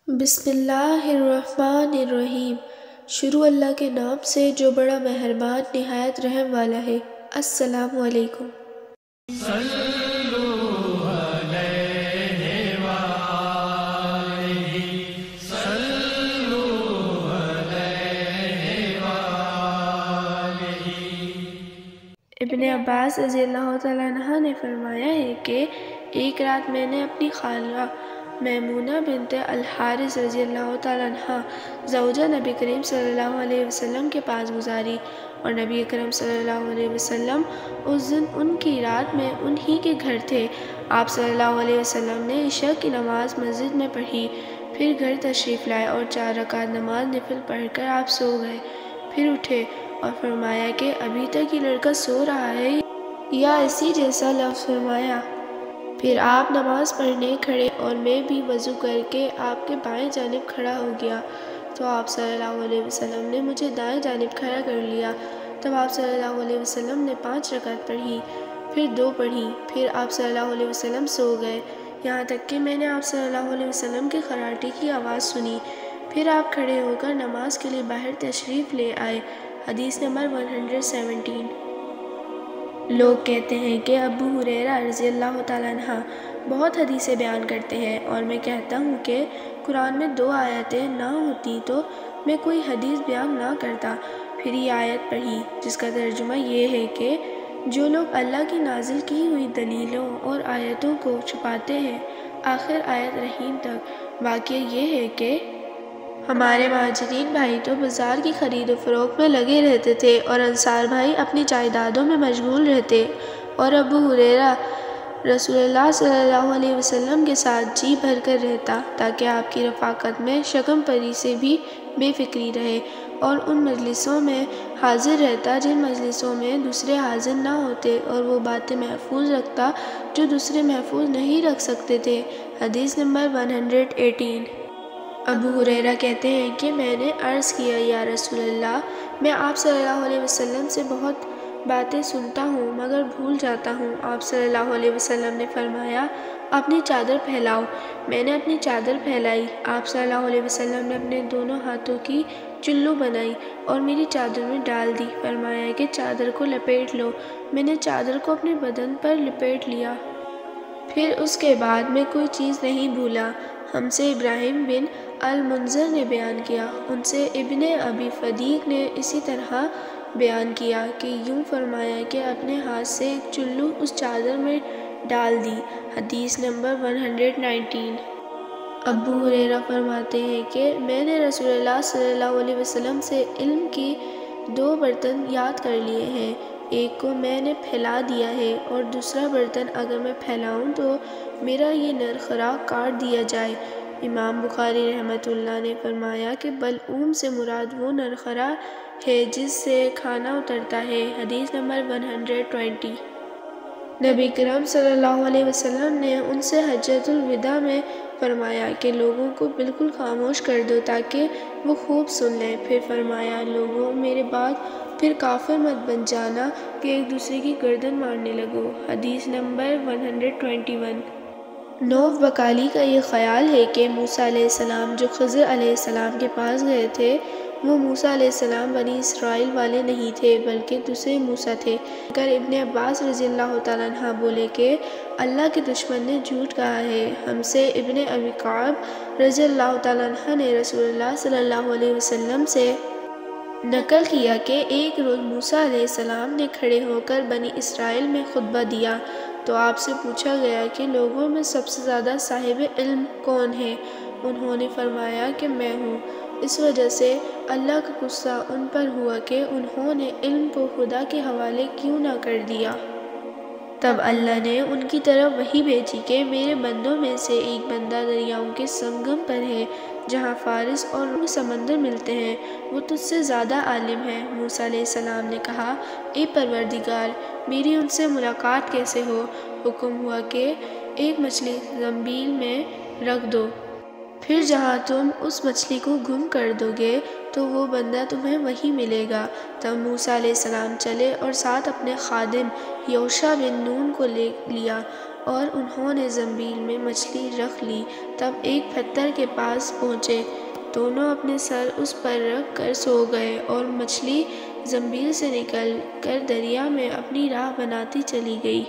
بسم اللہ الرحمن الرحیم۔ شروع اللہ کے نام سے جو بڑا مہربان نہایت رحم والا ہے۔ السلام علیکم۔ ابن عباس رضی اللہ تعالیٰ عنہ نے فرمایا ہے کہ ایک رات میں نے اپنی خالہ میمونہ بنت الحارث رضی اللہ تعالیٰ عنہ زوجہ نبی کریم صلی اللہ علیہ وسلم کے پاس گزاری، اور نبی اکرم صلی اللہ علیہ وسلم اس دن ان کی رات میں انہی کے گھر تھے۔ آپ صلی اللہ علیہ وسلم نے عشاء کی نماز مسجد میں پڑھی، پھر گھر تشریف لائے اور 4 رکعت نماز نفل پڑھ کر آپ سو گئے۔ پھر اٹھے اور فرمایا کہ ابھی تک یہ لڑکا سو رہا ہے یا اسی جیسا لفظ فرمایا۔ پھر آپ نماز پڑھنے کھڑے اور میں بھی وضو کر کے آپ کے بائیں جانب کھڑا ہو گیا، تو آپ صلی اللہ علیہ وسلم نے مجھے دائیں جانب کھڑا کر لیا۔ تب آپ صلی اللہ علیہ وسلم نے 5 رکعت پڑھی، پھر 2 پڑھی، پھر آپ صلی اللہ علیہ وسلم سو گئے، یہاں تک کہ میں نے آپ صلی اللہ علیہ وسلم کے خراٹے کی آواز سنی۔ پھر آپ کھڑے ہو کر نماز کے لیے باہر تشریف لے آئے۔ حدیث نمبر 117۔ لوگ کہتے ہیں کہ ابو ہریرہ رضی اللہ تعالیٰ عنہ بہت حدیثیں بیان کرتے ہیں، اور میں کہتا ہوں کہ قرآن میں 2 آیتیں نہ ہوتی تو میں کوئی حدیث بیان نہ کرتا۔ پھر یہ آیت پڑھی جس کا ترجمہ یہ ہے کہ جو لوگ اللہ کی نازل کی ہوئی دلیلوں اور آیتوں کو چھپاتے ہیں، آخر آیت رحیم تک۔ واقعہ یہ ہے کہ ہمارے مہاجرین بھائی تو بازار کی خرید و فروخت میں لگے رہتے تھے، اور انصار بھائی اپنی جائیدادوں میں مشغول رہتے، اور ابو ہریرہ رسول اللہ صلی اللہ علیہ وسلم کے ساتھ جی بھر کر رہتا تاکہ آپ کی رفاقت میں شکم پری سے بھی بے فکری رہے، اور ان مجلسوں میں حاضر رہتا جن مجلسوں میں دوسرے حاضر نہ ہوتے، اور وہ باتیں محفوظ رکھتا جو دوسرے محفوظ نہیں رکھ سکتے تھے۔ حدیث نمبر 118۔ ابو ہریرہ کہتے ہیں کہ میں نے عرض کیا، یا رسول اللہ، میں آپ صلی اللہ علیہ وسلم سے بہت باتیں سنتا ہوں مگر بھول جاتا ہوں۔ آپ صلی اللہ علیہ وسلم نے فرمایا، اپنی چادر پھیلاؤ۔ میں نے اپنی چادر پھیلائی۔ آپ صلی اللہ علیہ وسلم نے اپنے دونوں ہاتھوں کی چلو بنائی اور میری چادر میں ڈال دی۔ فرمایا کہ چادر کو لپیٹ لو۔ میں نے چادر کو اپنے بدن پر لپیٹ لیا۔ پھر اس کے بعد میں کوئی چیز نہیں بھولا۔ ہم سے ابراہیم بن المنذر نے بیان کیا، ان سے ابن ابی فدیک نے اسی طرح بیان کیا کہ یوں فرمایا کہ اپنے ہاتھ سے ایک چلو اس چادر میں ڈال دی۔ حدیث نمبر 119۔ ابو ہریرہ فرماتے ہیں کہ میں نے رسول اللہ صلی اللہ علیہ وسلم سے علم کی 2 برتن یاد کر لیے ہیں، ایک کو میں نے پھیلا دیا ہے، اور دوسرا برتن اگر میں پھیلاؤں تو میرا یہ نرخرا کاٹ دیا جائے۔ امام بخاری رحمۃ اللہ نے فرمایا کہ بلعوم سے مراد وہ نرخرا ہے جس سے کھانا اترتا ہے۔ حدیث نمبر 120۔ نبی کرم صلی اللہ علیہ وسلم نے ان سے حجۃ الوداع میں فرمایا کہ لوگوں کو بالکل خاموش کر دو تاکہ وہ خوب سن لیں۔ پھر فرمایا، لوگوں میرے بعد پھر کافر مت بن جانا کہ ایک دوسرے کی گردن مارنے لگو۔ حدیث نمبر 121۔ نوف بکالی کا یہ خیال ہے کہ موسیٰ علیہ السلام جو خضر علیہ السلام کے پاس گئے تھے، وہ موسیٰ علیہ السلام بنی اسرائیل والے نہیں تھے بلکہ دوسرے موسیٰ تھے۔ اگر ابن عباس رضی اللہ تعالیٰ عنہ بولے کہ اللہ کے دشمن نے جھوٹ کہا ہے۔ ہم سے ابن ابی کعب رضی اللہ تعالیٰ عنہ نے رسول اللہ صلی اللہ علیہ وسلم سے نقل کیا کہ ایک روز موسیٰ علیہ السلام نے کھڑے ہو کر بنی اسرائیل میں خطبہ دیا، تو آپ سے پوچھا گیا کہ لوگوں میں سب سے زیادہ صاحب علم کون ہے؟ انہوں نے فرمایا کہ میں ہوں۔ اس وجہ سے اللہ کا غصہ ان پر ہوا کہ انہوں نے علم کو خدا کے حوالے کیوں نہ کر دیا۔ تب اللہ نے ان کی طرف وحی بھیجی کہ میرے بندوں میں سے ایک بندہ دریاؤں کے سنگم پر ہے جہاں فارس اور روم سمندر ملتے ہیں، وہ تجھ سے زیادہ عالم ہے۔ موسیٰ علیہ السلام نے کہا، اے پروردگار، میری ان سے ملاقات کیسے ہو؟ حکم ہوا کہ ایک مچھلی زنبیل میں رکھ دو، پھر جہاں تم اس مچھلی کو گم کر دو گے تو وہ بندہ تمہیں وہیں ملے گا۔ تب موسیٰ علیہ السلام چلے اور ساتھ اپنے خادم یوشع بن نون کو لے لیا، اور انہوں نے زنبیل میں مچھلی رکھ لی۔ تب ایک پتھر کے پاس پہنچے، دونوں اپنے سر اس پر رکھ کر سو گئے اور مچھلی زنبیل سے نکل کر دریا میں اپنی راہ بناتی چلی گئی۔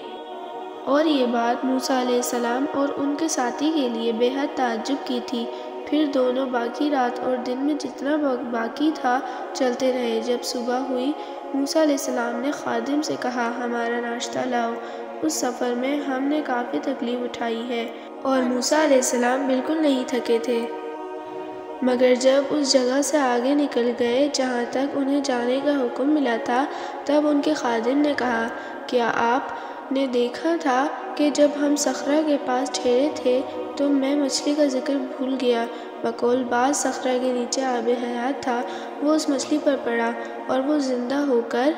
اور یہ بات موسیٰ علیہ السلام اور ان کے ساتھی کے لیے بے حد تعجب کی تھی۔ پھر دونوں باقی رات اور دن میں جتنا باقی تھا چلتے رہے۔ جب صبح ہوئی، موسیٰ علیہ السلام نے خادم سے کہا، ہمارا ناشتہ لاؤ، اس سفر میں ہم نے کافی تکلیف اٹھائی ہے۔ اور موسیٰ علیہ السلام بالکل نہیں تھکے تھے، مگر جب اس جگہ سے آگے نکل گئے جہاں تک انہیں جانے کا حکم ملا تھا، تب ان کے خادم نے کہا، کیا آپ نے دیکھا تھا کہ جب ہم صخرہ کے پاس ٹھہرے تھے تو میں مچھلی کا ذکر بھول گیا؟ بقول بعض صخرہ کے نیچے آب حیات تھا، وہ اس مچھلی پر پڑا اور وہ زندہ ہو کر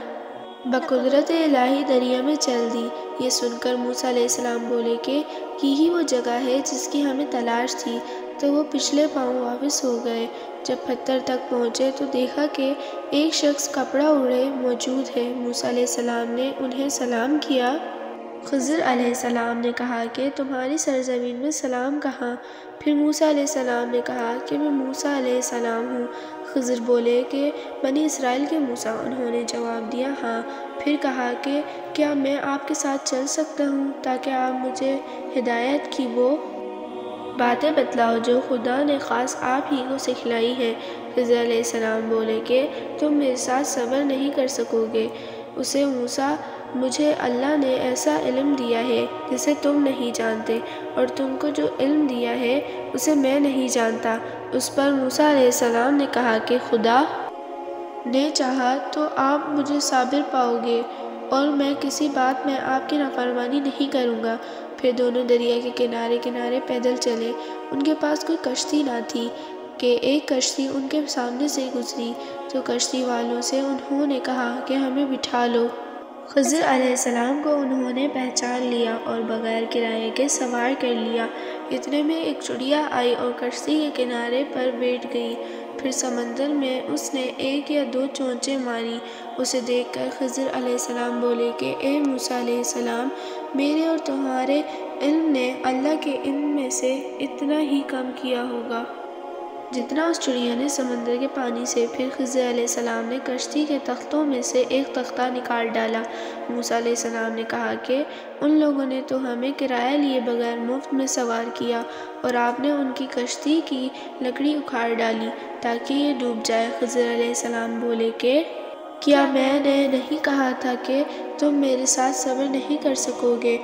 بقدرت الہی دریا میں چل دی۔ یہ سن کر موسیٰ علیہ السلام بولے کہ یہی وہ جگہ ہے جس کی ہمیں تلاش تھی، تو وہ پچھلے پاؤں واپس ہو گئے۔ جب پتھر تک پہنچے تو دیکھا کہ ایک شخص کپڑا اوڑھے موجود ہے۔ موسیٰ علیہ السلام نے انہیں سلام کیا۔ خضر علیہ السلام نے کہا کہ تمہاری سرزمین میں سلام کہاں؟ پھر موسیٰ علیہ السلام نے کہا کہ میں موسیٰ علیہ السلام ہوں۔ خضر بولے کہ بنی اسرائیل کے موسیٰ؟ انہوں نے جواب دیا، ہاں۔ پھر کہا کہ کیا میں آپ کے ساتھ چل سکتا ہوں تاکہ آپ مجھے ہدایت کی وہ باتیں بتلاؤ جو خدا نے خاص آپ ہی کو سکھلائی ہیں۔ خضر علیہ السلام بولے کہ تم میرے ساتھ صبر نہیں کر سکو گے۔ اسے موسیٰ، مجھے اللہ نے ایسا علم دیا ہے جسے تم نہیں جانتے، اور تم کو جو علم دیا ہے اسے میں نہیں جانتا۔ اس پر موسیٰ علیہ السلام نے کہا کہ خدا نے چاہا تو آپ مجھے صابر پاؤ گے اور میں کسی بات میں آپ کی نافرمانی نہیں کروں گا۔ پھر دونوں دریا کے کنارے کنارے پیدل چلے۔ ان کے پاس کوئی کشتی نہ تھی کہ ایک کشتی ان کے سامنے سے گزری، تو کشتی والوں سے انہوں نے کہا کہ ہمیں بٹھا لو۔ خضر علیہ السلام کو انہوں نے پہچان لیا اور بغیر کرائے کے سوار کر لیا۔ اتنے میں ایک چڑیا آئی اور کشتی کے کنارے پر بیٹھ گئی۔ پھر سمندر میں اس نے ایک یا دو چونچیں ماری۔ اسے دیکھ کر خضر علیہ السلام بولے کہ اے موسیٰ علیہ السلام، میرے اور تمہارے علم نے اللہ کے علم میں سے اتنا ہی کم کیا ہوگا جتنا اس چڑیا نے سمندر کے پانی سے۔ پھر خضر علیہ السلام نے کشتی کے تختوں میں سے ایک تختہ نکال ڈالا۔ موسیٰ علیہ السلام نے کہا کہ ان لوگوں نے تو ہمیں کرایہ لیے بغیر مفت میں سوار کیا، اور آپ نے ان کی کشتی کی لکڑی اکھاڑ ڈالی تاکہ یہ ڈوب جائے۔ خضر علیہ السلام بولے کہ کیا میں نے نہیں کہا تھا کہ تم میرے ساتھ صبر نہیں کر سکو گے؟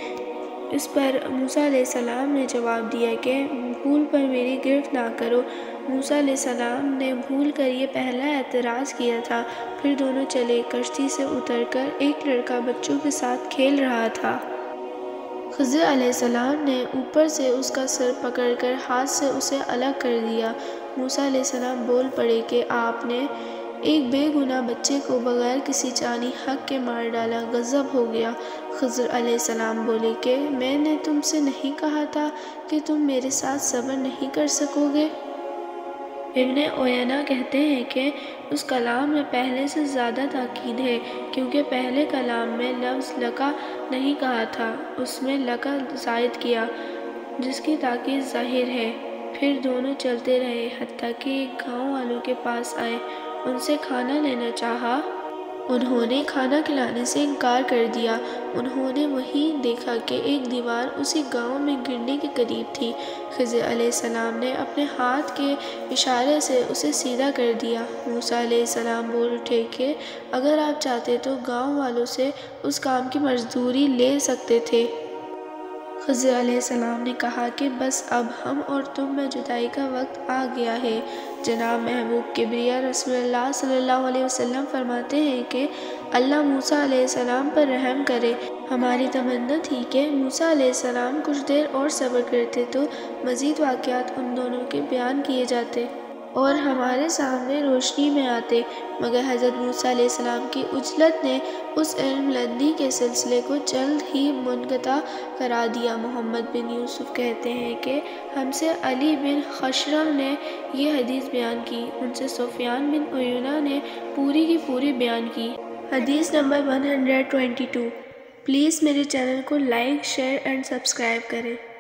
اس پر موسیٰ علیہ السلام نے جواب دیا کہ بھول پر میری گرفت نہ کرو۔ موسیٰ علیہ السلام نے بھول کر یہ پہلا اعتراض کیا تھا۔ پھر دونوں چلے۔ کشتی سے اتر کر ایک لڑکا بچوں کے ساتھ کھیل رہا تھا۔ خضر علیہ السلام نے اوپر سے اس کا سر پکڑ کر ہاتھ سے اسے الگ کر دیا۔ موسیٰ علیہ السلام بول پڑے کہ آپ نے ایک بے گناہ بچے کو بغیر کسی جانی حق کے مار ڈالا، غضب ہو گیا۔ خضر علیہ السلام بولے کہ میں نے تم سے نہیں کہا تھا کہ تم میرے ساتھ صبر نہیں کر سکو گے؟ ابن عیینہ کہتے ہیں کہ اس کلام میں پہلے سے زیادہ تاکید ہے، کیونکہ پہلے کلام میں لفظ لکا نہیں کہا تھا، اس میں لکا زائد کیا، جس کی تاکید ظاہر ہے۔ پھر دونوں چلتے رہے حتیٰ کہ ایک گاؤں والوں کے پاس آئے۔ ان سے کھانا لینا چاہا، انہوں نے کھانا کھلانے سے انکار کر دیا۔ انہوں نے وہیں دیکھا کہ ایک دیوار اسی گاؤں میں گرنے کے قریب تھی۔ خضر علیہ السلام نے اپنے ہاتھ کے اشارے سے اسے سیدھا کر دیا۔ موسیٰ علیہ السلام بول اٹھے کہ اگر آپ چاہتے تو گاؤں والوں سے اس کام کی مزدوری لے سکتے تھے۔ خضر علیہ السلام نے کہا کہ بس اب ہم اور تم میں جدائی کا وقت آ گیا ہے۔ جناب محبوب کبریا رسول اللہ صلی اللہ علیہ وسلم فرماتے ہیں کہ اللہ موسیٰ علیہ السلام پر رحم کرے۔ ہماری تمنا تھی کہ موسیٰ علیہ السلام کچھ دیر اور صبر کرتے تو مزید واقعات ان دونوں کے بیان کیے جاتے اور ہمارے سامنے روشنی میں آتے، مگر حضرت موسیٰ علیہ السلام کی عجلت نے اس علم لدنی کے سلسلے کو جلد ہی منقطع کرا دیا۔ محمد بن یوسف کہتے ہیں کہ ہم سے علی بن خشرم نے یہ حدیث بیان کی، ان سے سفیان بن عیینہ نے پوری کی پوری بیان کی۔ حدیث نمبر 122۔ پلیز میرے چینل کو لائک، شیئر اینڈ سبسکرائب کریں۔